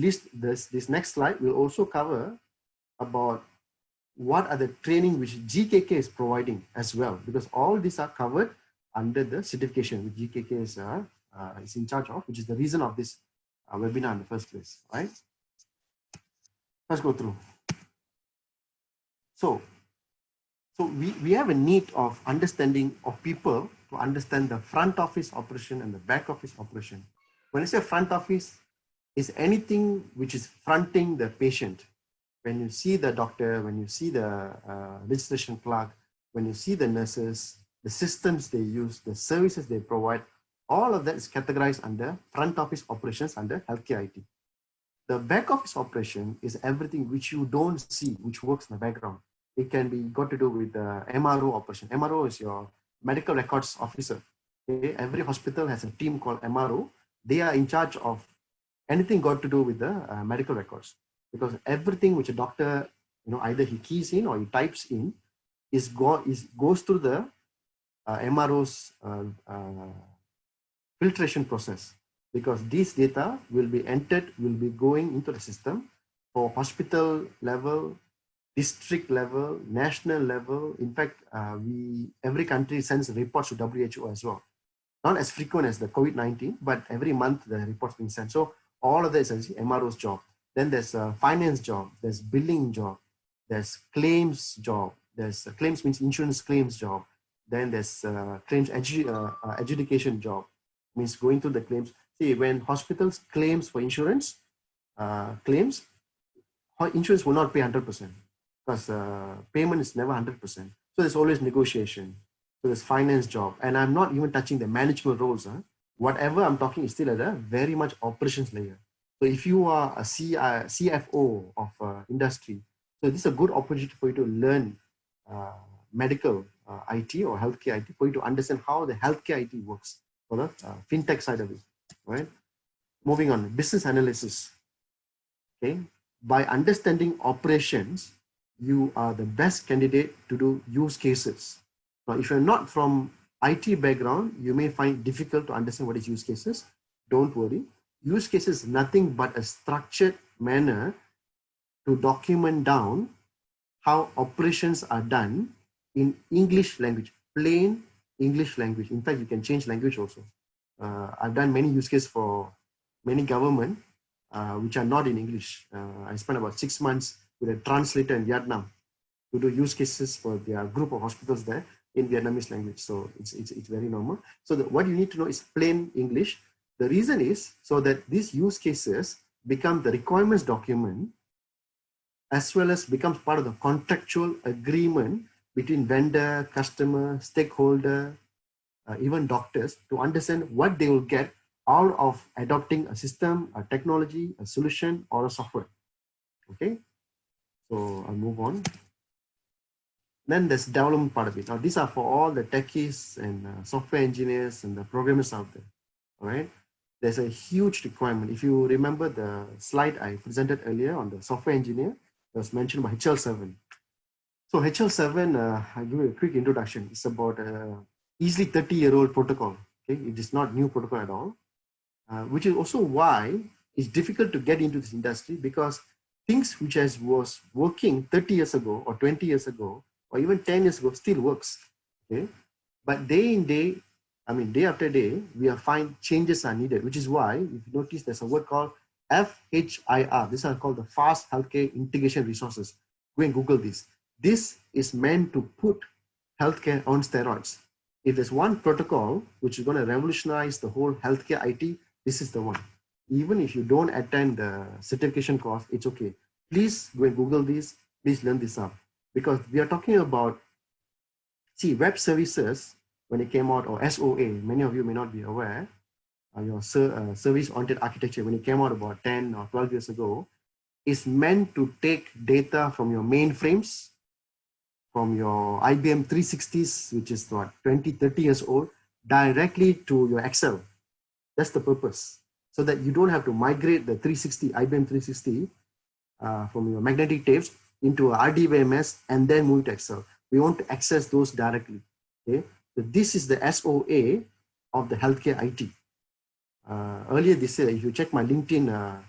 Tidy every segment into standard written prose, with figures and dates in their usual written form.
this next slide will also cover about what are the training which GKK is providing as well, because all these are covered under the certification which GKK is in charge of, which is the reason of this webinar in the first place, right? Let's go through. So we have a need of understanding of people to understand the front office operation and the back office operation. When I say front office, is anything which is fronting the patient. When you see the doctor, when you see the registration clerk, when you see the nurses, the systems they use, the services they provide, all of that is categorized under front office operations under healthcare IT. The back office operation is everything which you don't see, which works in the background. It can be got to do with the MRO operation. MRO is your medical records officer. Okay? Every hospital has a team called MRO. They are in charge of anything got to do with the medical records, because everything which a doctor, either he keys in or he types in goes through the MRO's filtration process, because this data will be entered, will be going into the system for hospital level, district level, national level. In fact, every country sends reports to WHO as well. Not as frequent as the COVID-19, but every month the reports being sent. So all of this is MRO's job. Then there's a finance job, there's billing job, there's claims job, there's claims means insurance claims job. Then there's claims adjudication job, means going through the claims. See, when hospitals claims for insurance, insurance will not pay 100% because payment is never 100%. So there's always negotiation. So there's finance job, and I'm not even touching the management roles. Whatever I'm talking is still at a very much operations layer. So if you are a CFO of industry, so this is a good opportunity for you to learn medical IT or healthcare IT, for you to understand how the healthcare IT works for the fintech side of it, right? Moving on, business analysis. Okay, by understanding operations, you are the best candidate to do use cases. Now, if you're not from IT background, you may find it difficult to understand what is use cases. Don't worry. Use cases is nothing but a structured manner to document down how operations are done in English language, plain English language. In fact, you can change language also. I've done many use cases for many government which are not in English. I spent about 6 months with a translator in Vietnam to do use cases for their group of hospitals there in Vietnamese language. So it's very normal. So what you need to know is plain English. The reason is so that these use cases become the requirements document, as well as becomes part of the contractual agreement between vendor, customer, stakeholder, even doctors, to understand what they will get out of adopting a system, a technology, a solution, or a software. Okay, so I'll move on. Then there's development part of it. Now these are for all the techies and software engineers and the programmers out there. All right, there's a huge requirement. If you remember the slide I presented earlier on the software engineer, that was mentioned by HL7. So HL7, I'll give you a quick introduction. It's about easily 30-year-old protocol. Okay, it is not new protocol at all, which is also why it's difficult to get into this industry, because things which was working 30 years ago or 20 years ago or even 10 years ago still works. Okay, but day after day, we find changes are needed, which is why, if you notice, there's a word called FHIR. These are called the Fast Healthcare Integration Resources. Go and Google this. This is meant to put healthcare on steroids. If there's one protocol which is going to revolutionize the whole healthcare IT, this is the one. Even if you don't attend the certification course, it's okay. Please go and Google this. Please learn this up, because we are talking about, see, web services when it came out, or SOA, many of you may not be aware, your service-oriented architecture, when it came out about 10 or 12 years ago, is meant to take data from your mainframes, from your IBM 360s, which is what, 20, 30 years old, directly to your Excel. That's the purpose. So that you don't have to migrate the 360, IBM 360 from your magnetic tapes into a RDBMS and then move to Excel. We want to access those directly. Okay, so this is the SOA of the healthcare IT. Earlier this year, if you check my LinkedIn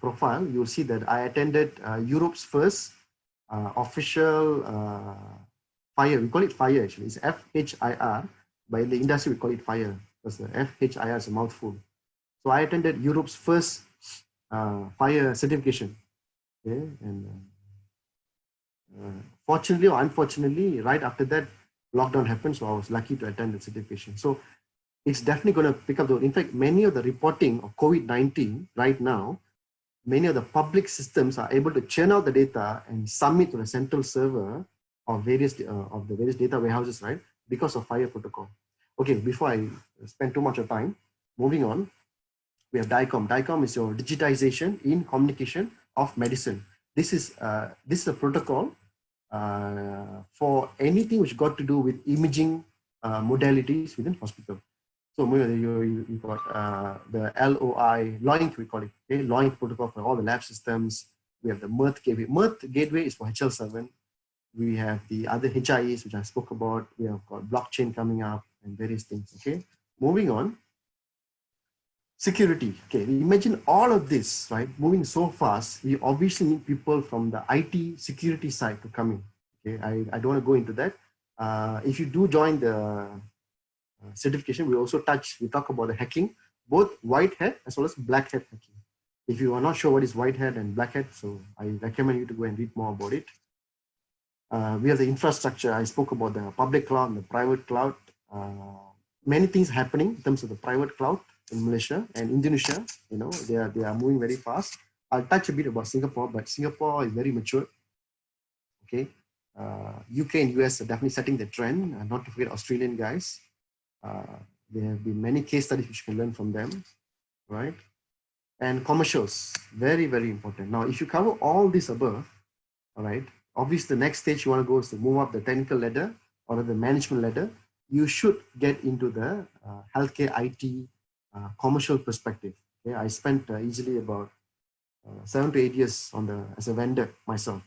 profile, you'll see that I attended Europe's first official FHIR. We call it FHIR actually. It's FHIR. By the industry, we call it FHIR because the FHIR is a mouthful. So I attended Europe's first FHIR certification. Okay, and fortunately or unfortunately, right after that, lockdown happened. So I was lucky to attend the certification. So it's definitely going to pick up. In fact, many of the reporting of COVID-19 right now, many of the public systems are able to churn out the data and submit to the central server of various of the various data warehouses, right? Because of FHIR protocol. Okay, before I spend too much of time, moving on, we have DICOM. DICOM is your digitization in communication of medicine. This is a protocol for anything which got to do with imaging modalities within hospital. So you got the LOI, LOINC we call it, okay? LOINC protocol for all the lab systems. We have the MERT gateway. MERT gateway is for HL7. We have the other HIEs, which I spoke about. We have got blockchain coming up and various things, okay? Moving on. Security, okay, imagine all of this, right? Moving so fast, we obviously need people from the IT security side to come in, okay? I don't want to go into that. If you do join the certification, we talk about the hacking, both white hat as well as black hat hacking. If you are not sure what is white hat and black hat, so I recommend you to go and read more about it. We have the infrastructure. I spoke about the public cloud and the private cloud. Many things happening in terms of the private cloud in Malaysia and Indonesia. You know, they are moving very fast. I'll touch a bit about Singapore, but Singapore is very mature. Okay, UK and US are definitely setting the trend. Not to forget Australian guys. There have been many case studies which you can learn from them, right? And commercials, very, very important. Now, if you cover all this above, all right, obviously the next stage you want to go is to move up the technical ladder or the management ladder. You should get into the healthcare IT commercial perspective. Okay, I spent easily about 7 to 8 years as a vendor myself.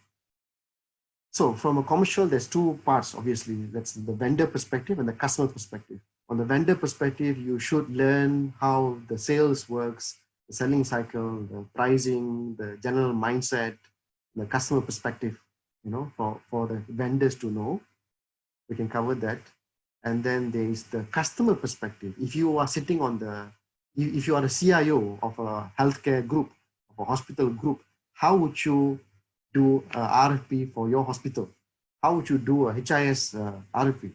So from a commercial, there's two parts, obviously. That's the vendor perspective and the customer perspective. On the vendor perspective, you should learn how the sales works, the selling cycle, the pricing, the general mindset, the customer perspective, you know, for the vendors to know. We can cover that. And then there is the customer perspective. If you are sitting on if you are a CIO of a healthcare group, of a hospital group, how would you do a RFP for your hospital? How would you do a HIS RFP?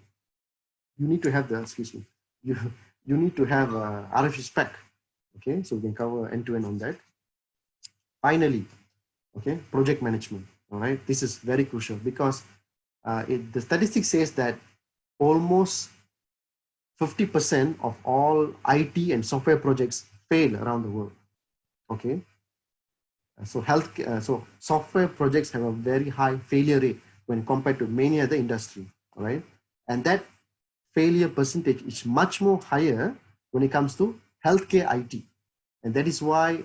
You need to have you need to have a RFP spec. Okay, so we can cover end-to-end on that. Finally, okay, project management. All right, this is very crucial because the statistics says that almost 50% of all IT and software projects fail around the world. Okay, so software projects have a very high failure rate when compared to many other industry. All right, and that failure percentage is much more higher when it comes to healthcare IT, and that is why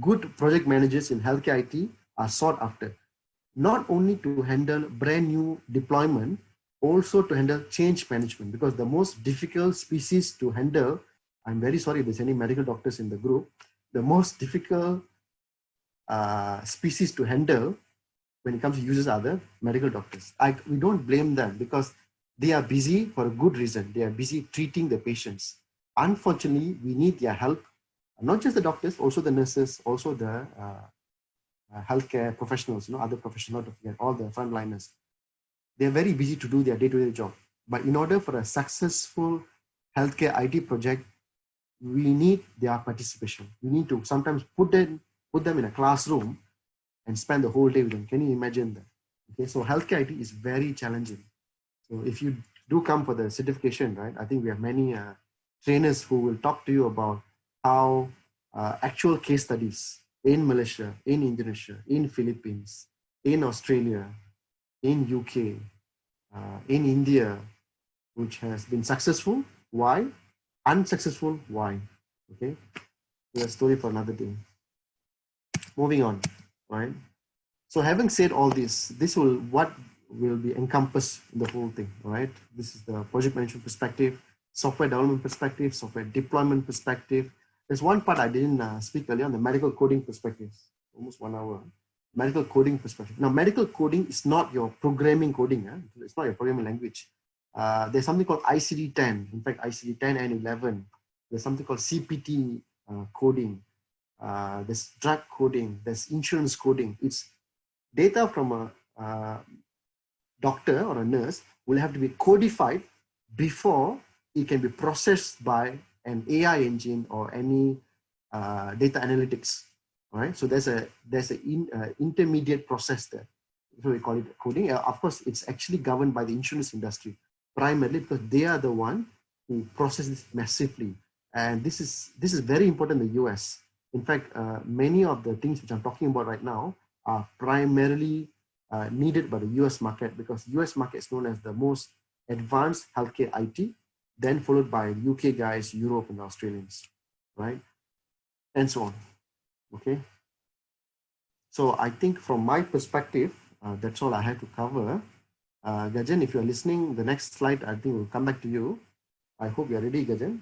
good project managers in healthcare IT are sought after, not only to handle brand new deployment, also to handle change management, because the most difficult species to handle, I'm very sorry if there's any medical doctors in the group, the most difficult species to handle when it comes to users are the medical doctors. We don't blame them because they are busy for a good reason. They are busy treating the patients. Unfortunately, we need their help, not just the doctors, also the nurses, also the healthcare professionals, you know, other professionals, not to forget, all the frontliners. They're very busy to do their day-to-day job. But in order for a successful healthcare IT project, we need their participation. We need to sometimes put them in a classroom and spend the whole day with them. Can you imagine that? Okay, so healthcare IT is very challenging. So if you do come for the certification, right, I think we have many trainers who will talk to you about how actual case studies in Malaysia, in Indonesia, in Philippines, in Australia, in UK, in India, which has been successful. Why? Unsuccessful. Why? Okay, a story for another day. Moving on, right? So having said all this, what will be encompassed in the whole thing, right? This is the project management perspective, software development perspective, software deployment perspective. There's one part I didn't speak earlier on the medical coding perspective, almost 1 hour. Medical coding perspective. Now, medical coding is not your programming coding. It's not your programming language. There's something called ICD-10. In fact, ICD-10 and 11. There's something called CPT coding. There's drug coding. There's insurance coding. It's data from a doctor or a nurse will have to be codified before it can be processed by an AI engine or any data analytics. All right, so there's an intermediate process there. So we call it coding. Of course, it's actually governed by the insurance industry primarily because they are the one who process this massively. And this is very important in the US. In fact, many of the things which I'm talking about right now are primarily needed by the US market because US market is known as the most advanced healthcare IT, then followed by UK guys, Europe, and the Australians, right? And so on. Okay. So I think from my perspective, that's all I had to cover. Gajan, if you're listening, the next slide, I think will come back to you. I hope you're ready, Gajan.